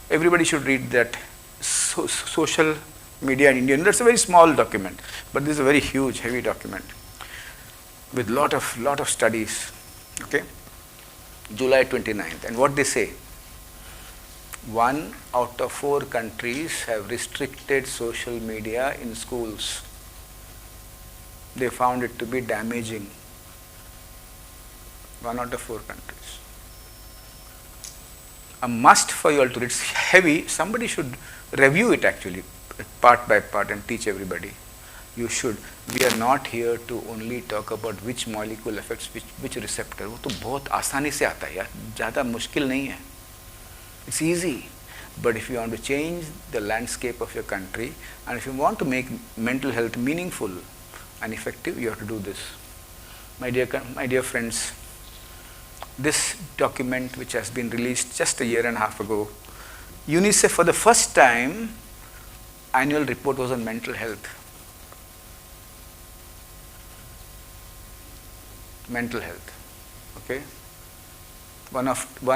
Everybody should read that social media in India. And that's a very small document, but this is a very huge, heavy document with lot of studies, okay? July 29th. And what they say, 1 out of 4 countries have restricted social media in schools. They found it to be damaging. 1 out of 4 countries. A must for you all to read. It's heavy. Somebody should review it actually, part by part, and teach everybody. You should. We are not here to only talk about which molecule affects which receptor. वो तो बहुत आसानी से आता है यार, ज़्यादा मुश्किल नहीं है. It's easy, but if you want to change the landscape of your country and if you want to make mental health meaningful and effective, you have to do this. My dear friends, this document which has been released just a year and a half ago, UNICEF for the first time, annual report was on mental health. Mental health, okay? 1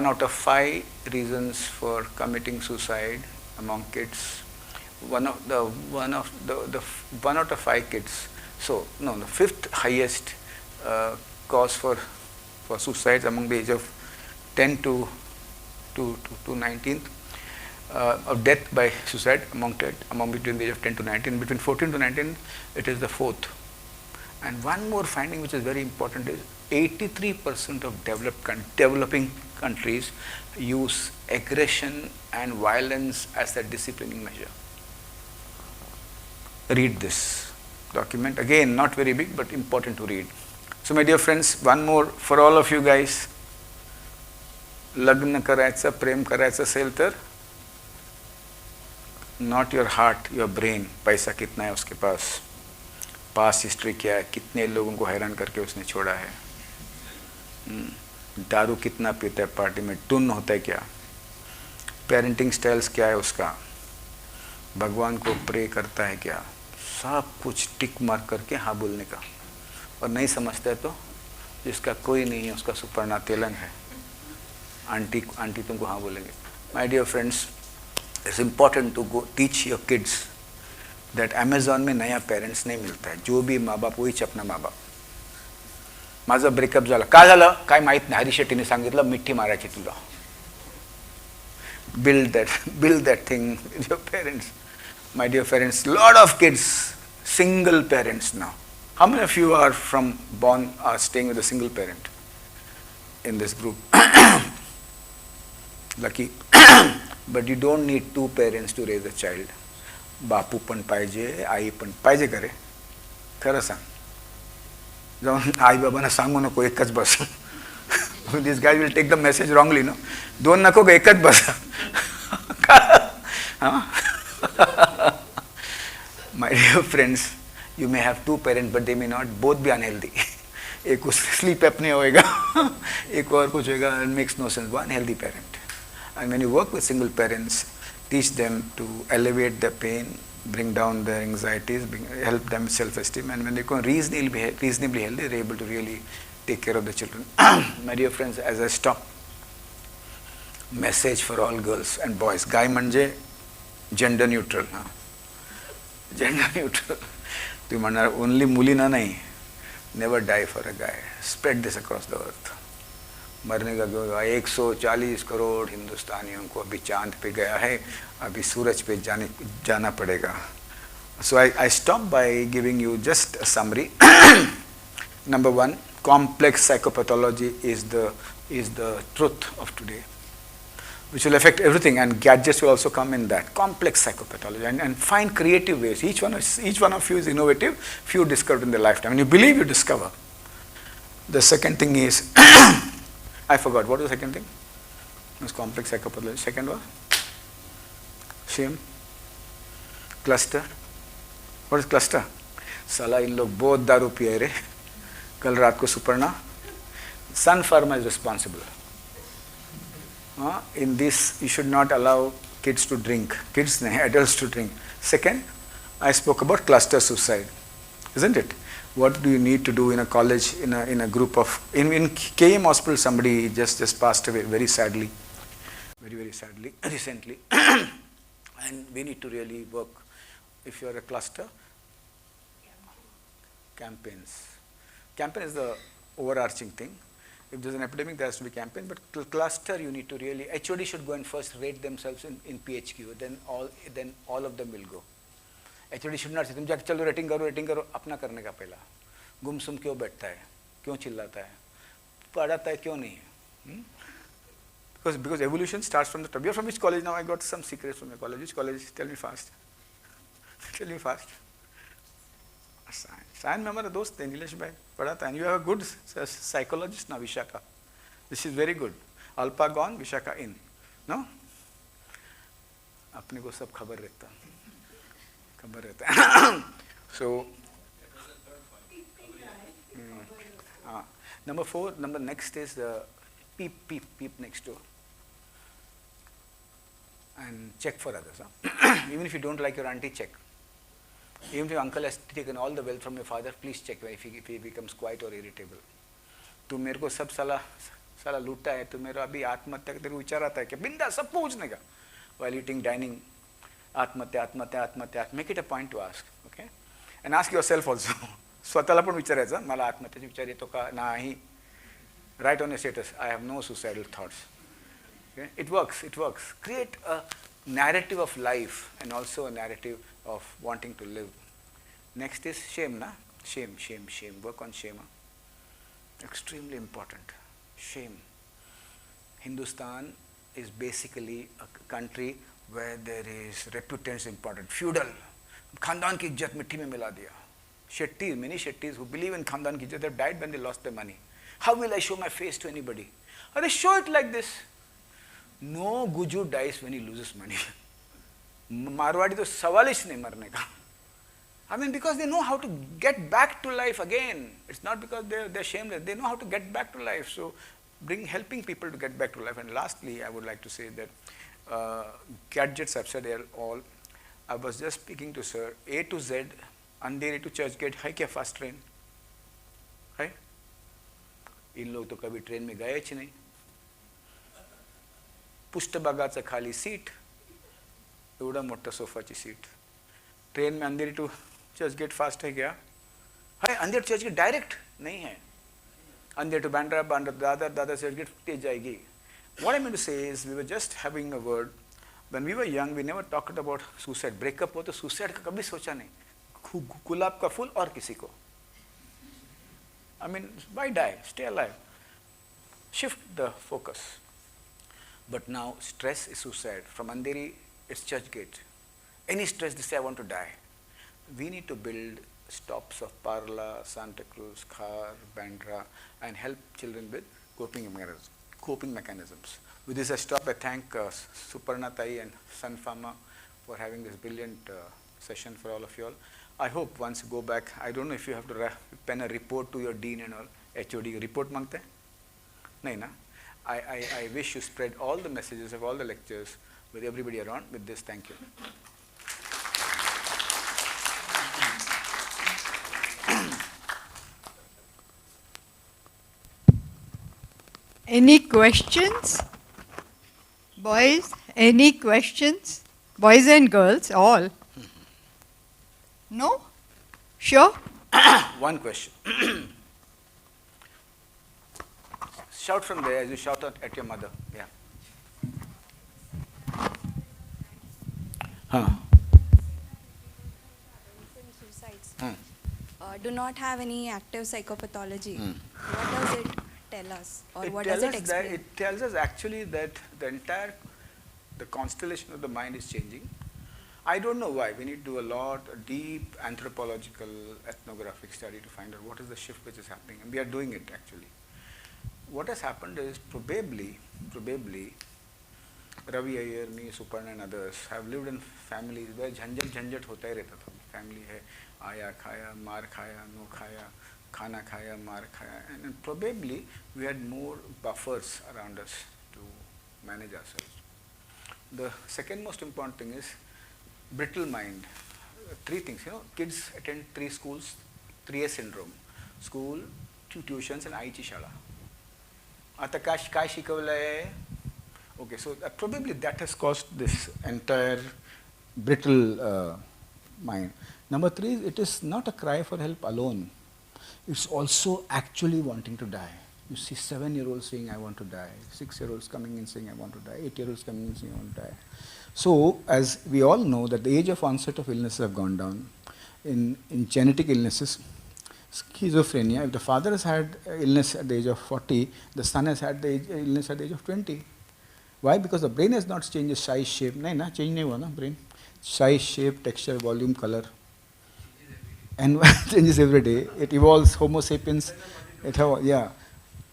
out of 5 reasons for committing suicide among kids. One out of 5 kids. So no, the 5th highest cause for suicides among the age of 10 to 19, of death by suicide among between the age of 10 to 19. Between 14 to 19, it is the 4th. And one more finding which is very important is 83% of developing countries use aggression and violence as a disciplining measure. Read this document. Again, not very big, but important to read. So my dear friends, one more for all of you guys. Lagna करायचा, प्रेम करायचा असेल तर, not your heart, your brain. पैसा कितना है उसके पास, पास history क्या है, कितने लोगों को हैरान करके उसने छोड़ा है, दारू कितना पीता है पार्टी में, टुन होता है क्या, पेरेंटिंग स्टाइल्स क्या है उसका, भगवान को प्रे करता है क्या, सब कुछ टिक मार करके हाँ बोलने का. और नहीं समझता है तो जिसका कोई नहीं है उसका सुपर्णा तेलंग है, आंटी तुमको हाँ बोलेंगे. My dear friends, it's important to go teach your kids that Amazon में नया पेरेंट्स नाही मिळत आहे. जो बी माँ बाप वहीच अपना माँ बाप. माझं ब्रेकअप झालं, का झालं काय माहीत नाही, हरीश शेट्टीने सांगितलं मिठी मारायची तुला. build that thing with your parents. My dear parents, lot of kids single parents now. How many of you are staying with a single parent in this group? Lucky. But you don't need 2 parents to raise a child. बापू पण पाहिजे, आई पण पाहिजे करे. खरं सांग, जाऊन आई बाबांना सांगू नको एकच बस. This guy will take the message wrongly, no? 2 नको ग, एकच बस. My dear friends, you may have 2 parents, but they may not both be unhealthy. एक को sleep apnea होएगा, एक और कुछ होएगा. It makes no sense. One healthy parent. And when you work with single parents, teach them to elevate their pain, bring down their anxieties, help them self-esteem, and when they become reasonably healthy, they're able to really take care of the children. My dear friends, as I stop, message for all girls and boys. Guy म्हणजे gender neutral. Gender neutral. तुम्ही म्हणणार only मुलींना नाही. Never die for a guy. Spread this across the earth. मरने का 140 करोड़ हिंदुस्तानियों को अभी चांद पे गया है, अभी सूरज पे जाना पड़ेगा. So I stop by giving you just a summary. Number 1, complex psychopathology is the truth of today. which will affect everything, and gadgets will also come in that. Complex psychopathology, and find creative ways. Each one of you is innovative, few discovered in their lifetime. And you believe you discover. The second thing is, I forgot, what was the second thing? It was complex psychopathology. Second was? Shame. Cluster. What is cluster? Sala in log both daru piye re. Kal raat ko Suparna. Sun Pharma is responsible. In this, you should not allow kids to drink. Adults to drink. Second, I spoke about cluster suicide, isn't it? What do you need to do in a college, in a group of, in KM hospital, somebody just passed away very sadly, very sadly, recently. And we need to really work. If you are a cluster, campaigns. Campaign is the overarching thing. If there's an epidemic, there has to be campaign. But cluster, you need to really, HOD should go and first rate themselves in PHQ. Then all of them will go. HOD should not say, तुम जाके चलो rating करो, अपना करने का पहला. गुमसुम क्यों बैठता है? क्यों चिल्लाता है? पढ़ाता है क्यों नहीं? Because evolution starts from the top. You're from which college now? I got some secrets from your college. Which college? Tell me fast. Tell me fast. Science में हमारा दोस्त है नीलेश भाई पढ़ाता है. And you have a good psychologist now, Vishaka. This is very good. Alpha gone, Vishaka in. No? अपने को सब खबर रहता है. So, number 4, next is the peep next door. And check for others. Even if you don't like your auntie, check. Even if your uncle has taken all the wealth from your father, please check if he becomes quiet or irritable. तू मेरे को सब साला लूटा है, तू मेरा अभी आत्महत्या का तेरे को विचार आता है क्या? बिंदा सब पूछने का. While eating, dining, आत्महत्या. Make it a point to ask, okay? And ask yourself also. स्वतःला पण विचारायचं, मला आत्महत्याचे विचार येतो का? नाही. Write on your status, I have no suicidal thoughts. Okay? It works. Create a narrative of life and also a narrative of wanting to live. Next is shame, na? Shame. Work on shame. Extremely important. Shame. Hindustan is basically a country where there is reputance important. Feudal. Khandan ki izzat mitti mein mila diya. Shetty, many Shetties who believe in Khandan ki izzat have died when they lost their money. How will I show my face to anybody? Or they show it like this. No Guju dies when he loses money. Marwadi to savalish nahi marne ka. I mean, because they know how to get back to life again. It's not because they're shameless. They know how to get back to life. So, helping people to get back to life. And lastly, I would like to say that gadgets, I've said all. I was just speaking to sir. A to Z, Andheri to Churchgate. Hai kya fast train? Hai? इन लोग तो कभी train में गए ही नहीं. पुष्टभागाचं खाली seat, एवढा मोठा सोफाची seat. Train में अंधेरी टू चर्चगेट फास्ट है क्या? है अंधेर चर्चगेट डायरेक्ट नहीं है. अंधेर टू बांद्रा दादर चर्चगेट तेज जाएगी. What I mean to say is, we were just having a word. When we were young, we never talked about suicide. Breakup हो तो suicide का कभी सोचा नहीं. गुलाब का फूल और किसी को. I mean, why die? Stay alive. Shift the focus. But now, stress is suicide. From Andheri, it's Churchgate. Any stress, they say, I want to die. We need to build stops of Parla, Santa Cruz, Khar, Bandra, and help children with coping mechanisms. With this, I stop. I thank Suparna Tai and Sun Pharma for having this brilliant session for all of you all. I hope once you go back, I don't know if you have to pen a report to your dean and all. HOD report mangte? Nahi na? I wish you spread all the messages of all the lectures with everybody around. With this, thank you. Any questions? Boys, any questions? Boys and girls, all. No? Sure? One question. Shout from there as you shout out at your mother. Yeah. Suicides do not have any active psychopathology. What does it tell us, or what does it explain? It tells us actually that the entire The constellation of the mind is changing. I don't know why. We need to do a deep anthropological, ethnographic study to find out what is the shift which is happening. And we are doing it actually. What has happened is probably Ravi Iyer, me, Suparna and others have lived in families where झंझट होता ही रहता था. Family है, आया खाया, मार खाया, no खाया, खाना खाया, मार खाया. And probably we had more buffers around us to manage ourselves. The second most important thing is brittle mind. Three things, kids attend 3 schools, 3A syndrome. School, 2 tuitions and आईची शाळा. आता काय शिकवलंय? Okay, so probably that has caused this entire brittle mind. Number 3, it is not a cry for help alone. It's also actually wanting to die. You see 7-year-olds saying, I want to die. 6-year-olds coming in saying, I want to die. 8-year-olds coming in saying, I want to die. So, as we all know that the age of onset of illnesses have gone down. In genetic illnesses, schizophrenia, if the father has had illness at the age of 40, the son has had the illness at the age of 20. Why? Because the brain has not changed its size, shape. Change nahi hua na brain. Size, shape, texture, volume, color. And changes every day. It evolves. Homo sapiens.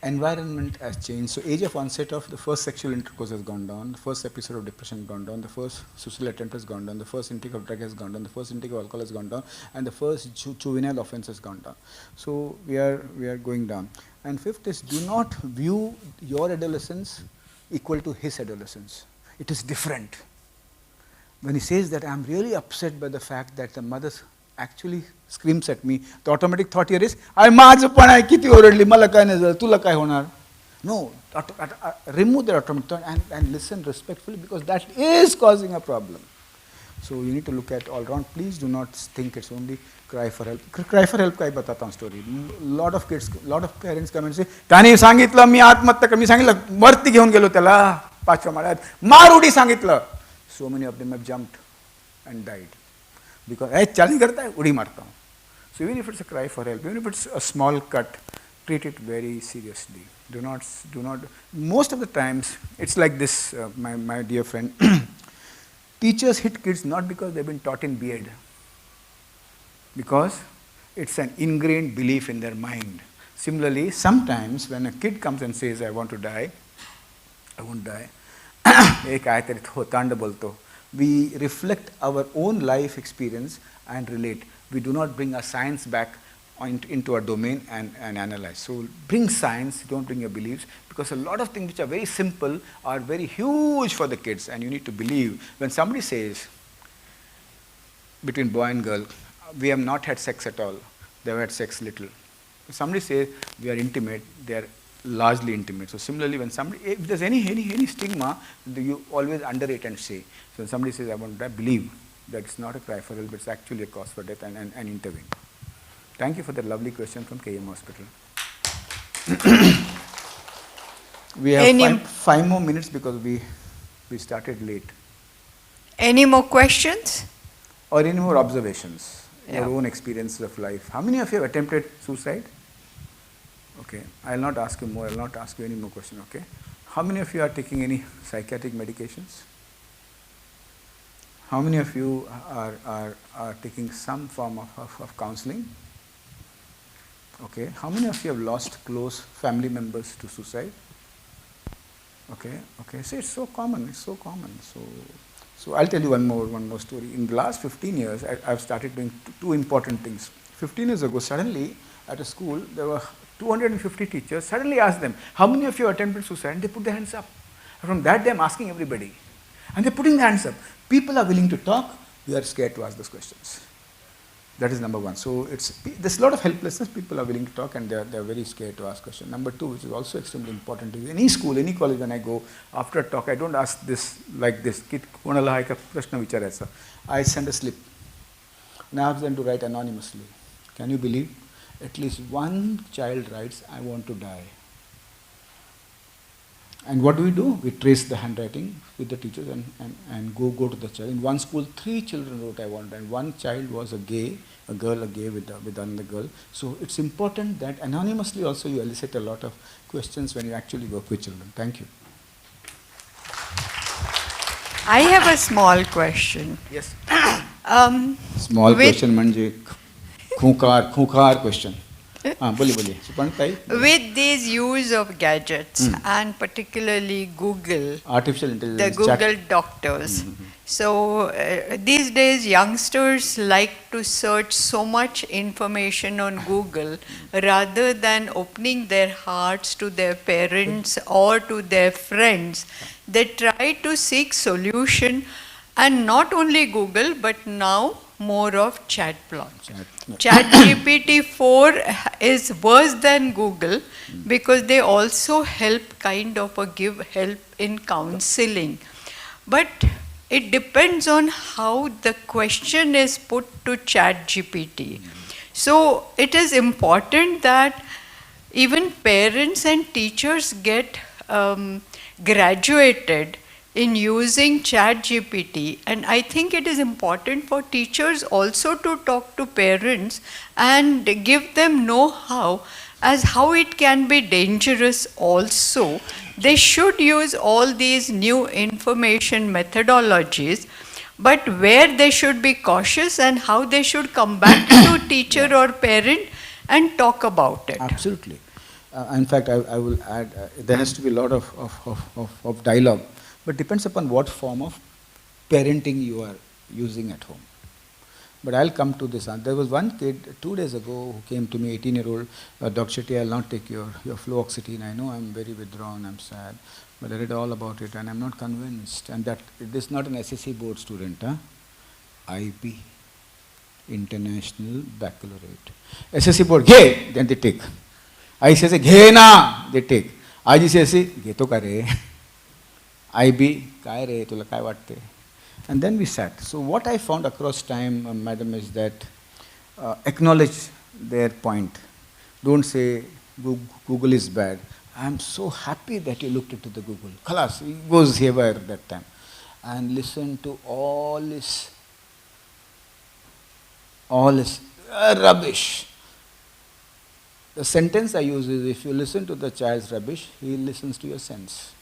Environment has changed. So age of onset of the first sexual intercourse has gone down. The first episode of depression has gone down. The first suicidal attempt has gone down. The first intake of drug has gone down. The first intake of alcohol has gone down. And the first juvenile offense has gone down. So we are going down. And fifth is, do not view your adolescence equal to his adolescence. It is different. When he says that I am really upset by the fact that the mother actually screams at me, the automatic thought here is, I माझं पण आहे किती ओरडली मला काय नाही झालं तुला काय होणार? No, remove that automatic thought and listen respectfully, because that is causing a problem. So you need to look at all around. Please do not think it's only cry for help. Cry for help काय बताता हूँ story. Lot of kids, lot of parents come and say, त्याने सांगितलं मी आत्महत्या कर, मी सांगितलं वरती घेऊन गेलो त्याला 5व्या माळ्यात, मार उडी सांगितलं. So many of them have jumped and died because चालनी करता है उड़ी मारता हूँ. So even if it's a cry for help, even if it's a small cut, treat it very seriously. Do not. Most of the times it's like this. My dear friend. Teachers hit kids not because they've been taught in B.Ed, because it's an ingrained belief in their mind. Similarly, sometimes when a kid comes and says, I want to die, I won't die, we reflect our own life experience and relate. We do not bring our science back into our domain and analyze. So bring science, don't bring your beliefs, because a lot of things which are very simple are very huge for the kids, and you need to believe. When somebody says, between boy and girl, we have not had sex at all, they have had sex little. If somebody says we are intimate, they are largely intimate. So similarly, when somebody, if there's any stigma, you always underrate and say. So when somebody says I want to die, believe that it's not a cry for help, but it's actually a cause for death, and intervene. Thank you for that lovely question from KM Hospital. We have 5 more minutes because we started late. Any more questions? Or any more observations? Yeah. Your own experiences of life. How many of you have attempted suicide? Okay, I'll not ask you more. I'll not ask you any more questions. Okay. How many of you are taking any psychiatric medications? How many of you are taking some form of counseling? Okay. How many of you have lost close family members to suicide? Okay. See, it's so common. So I'll tell you one more story. In the last 15 years, I've started doing two important things. 15 years ago, suddenly at a school, there were 250 teachers. Suddenly asked them, how many of you attempted suicide? And they put their hands up. From that day, I'm asking everybody. And they're putting their hands up. People are willing to talk. We are scared to ask those questions. That is number one. So there's a lot of helplessness. People are willing to talk, and they're very scared to ask questions. Number two, which is also extremely important, is any school, any college, when I go, after a talk, I don't ask this like this. I send a slip. And I ask them to write anonymously. Can you believe? At least one child writes, I want to die. And what do? We trace the handwriting with the teachers and go to the child. In one school, 3 children wrote I want, and one child was a girl with another girl. So it's important that anonymously also you elicit a lot of questions when you actually work with children. Thank you. I have a small question. Yes. Small with- question म्हणजे खूंखार question. बोलिए सुपर्णताई. With these use of gadgets and particularly Google, Artificial the intelligence. Google doctors. So these days youngsters like to search so much information on Google rather than opening their hearts to their parents or to their friends. They try to seek solution, and not only Google but now more of chatbot. ChatGPT-4 is worse than Google because they also help give help in counseling. But it depends on how the question is put to ChatGPT. So it is important that even parents and teachers get graduated in using ChatGPT, and I think it is important for teachers also to talk to parents and give them know-how as how it can be dangerous also. They should use all these new information methodologies, but where they should be cautious and how they should come back to teacher or parent and talk about it. Absolutely. In fact, I will add, there has to be a lot of dialogue, but depends upon what form of parenting you are using at home. But I'll come to this. There was one kid 2 days ago who came to me, 18-year-old, Dr. Shetty, I'll not take your fluoxetine. I know I'm very withdrawn, I'm sad, but I read all about it and I'm not convinced. And that it is not an SSC board student, IB, International Baccalaureate. SSC board, घे, then they take. ICSE, घे ना, they take. IGCSE, घे तो का रे. IB, काय रे, तुला काय वाटते? And then we sat. So what I found across time, madam, is that acknowledge their point. Don't say Google is bad. I am so happy that you looked into the Google. Khalas, it goes haywire at that time. And listen to all this rubbish. The sentence I use is, if you listen to the child's rubbish, he listens to your sense.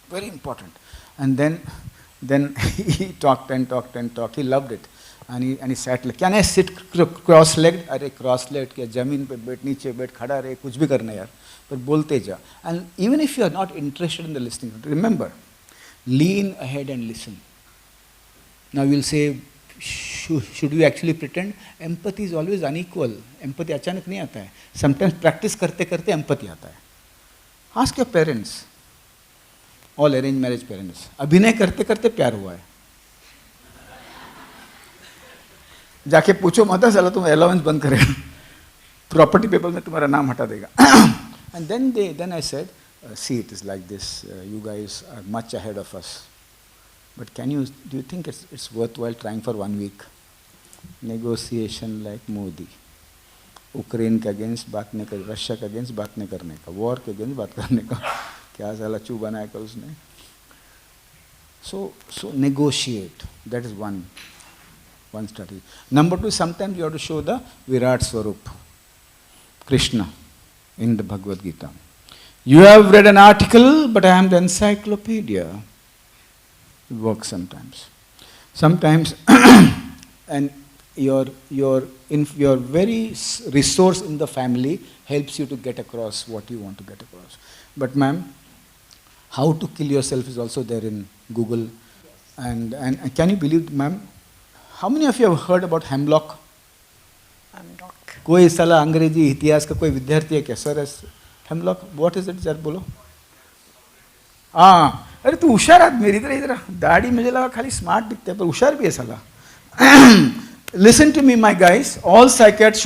Very important. And then he talked and talked and talked. He loved it. And he sat like, can I sit cross-legged? Arey cross-legged, क्या जमीन पे बैठ, नीचे बैठ, खड़ा रहे, कुछ भी करना यार. But बोलते जा. And even if you are not interested in the listening, remember, lean ahead and listen. Now you'll say, should we actually pretend? Empathy is always unequal. Empathy अचानक नहीं आता है. Sometimes practice करते करते empathy आता है. Ask your parents. All arranged marriage parents. अभिनय करते करते प्यार हुआ है. जाके पूछो माता साला तुम अलाउंस बंद करेगा. प्रॉपर्टी पेपर में तुम्हारा नाम हटा देगा. And then I said, see, it is like this. You guys are much ahead of us. But do you think it's worthwhile trying for 1 week? Negotiation like Modi. Ukraine के against बात नहीं कर, Russia के against बात नहीं करने का, war के against बात करने का. क्या साला चू बनाया कर उसने. So negotiate. That is one strategy. Number 2, sometimes you have to show the Virat Swarup, Krishna, in the Bhagavad Gita. You have read an article, but I am the encyclopedia. It works sometimes. Sometimes, and your very resource in the family helps you to get across what you want to get across. But ma'am, how to kill yourself is also there in Google. Yes. And can you believe, ma'am, how many of you have heard about hemlock? Hemlock. कोई साला अंग्रेजी इतिहास का कोई विद्यार्थी है क्या? Sir, hemlock, what is it? जरा बोलो. अरे तू होशियार आदमी, इधर दाढ़ी मुझे लगा खाली स्मार्ट दिखते हैं, पर होशियार भी है साला. Listen to me, my guys. All psychiatrists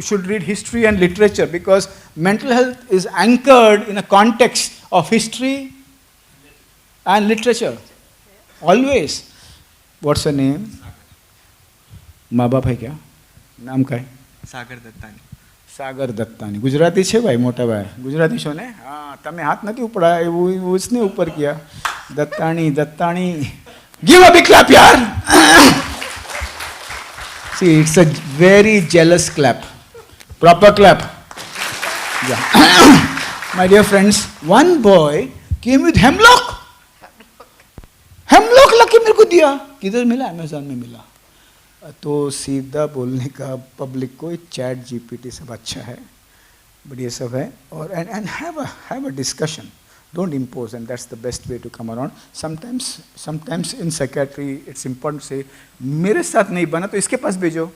should read history and literature, because mental health is anchored in a context of history and literature. Always. What's her name? माँ बाप है क्या? नाम क्या है? सागर दत्तानी. गुजराती छे भाई, मोटा भाई. गुजराती छो ने? हाँ, तमे हाथ नहीं ऊपड़ा, वो उसने ऊपर किया. Dattani. Give a big clap, यार. See, it's a very jealous clap. Proper clap. Yeah. My dear friends, one boy came with hemlock. के मेरे को दिया, किधर मिला? अमेज़ॉन में मिला। तो सीधा बोलने का पब्लिक को चैट जीपीटी सब अच्छा है, बट ये सब है, और and have a discussion, don't impose, and that's the best way to come around. Sometimes in psychiatry it's important to say मेरे साथ नहीं बना तो इसके पास भेजो.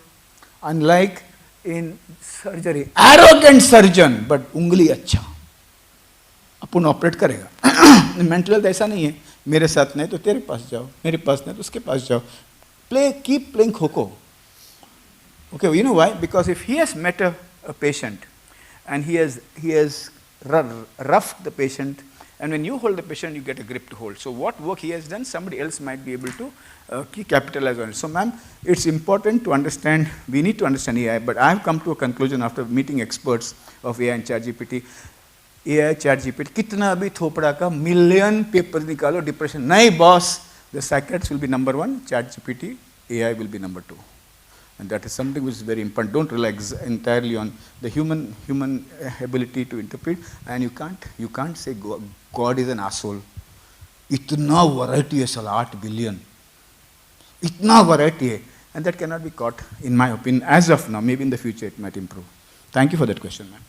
Unlike in surgery, arrogant surgeon but उंगली अच्छा, अपन ऑपरेट करेगा. मेंटल हेल्थ ऐसा नहीं है, मेरे साथ नहीं तो तेरे पास जाओ, मेरे पास नहीं तो उसके पास जाओ. Keep playing kho-kho. Okay, you know why? Because if he has met a patient and he has roughed the patient, and when you hold the patient, you get a grip to hold. So what work he has done, somebody else might be able to capitalize on it. So ma'am, it's important to understand, we need to understand AI, but I have come to a conclusion after meeting experts of AI and ChatGPT. AI, ChatGPT, कितना भी थोपड़ा का million papers निकालो, depression, नहीं boss, the psychiatrist will be number 1, ChatGPT, AI will be number 2. And that is something which is very important. Don't rely entirely on the human ability to interpret. And you can't say God is an asshole. इतना variety है साला 8 billion. इतना variety है, and that cannot be caught, in my opinion, as of now. Maybe in the future it might improve. Thank you for that question, ma'am.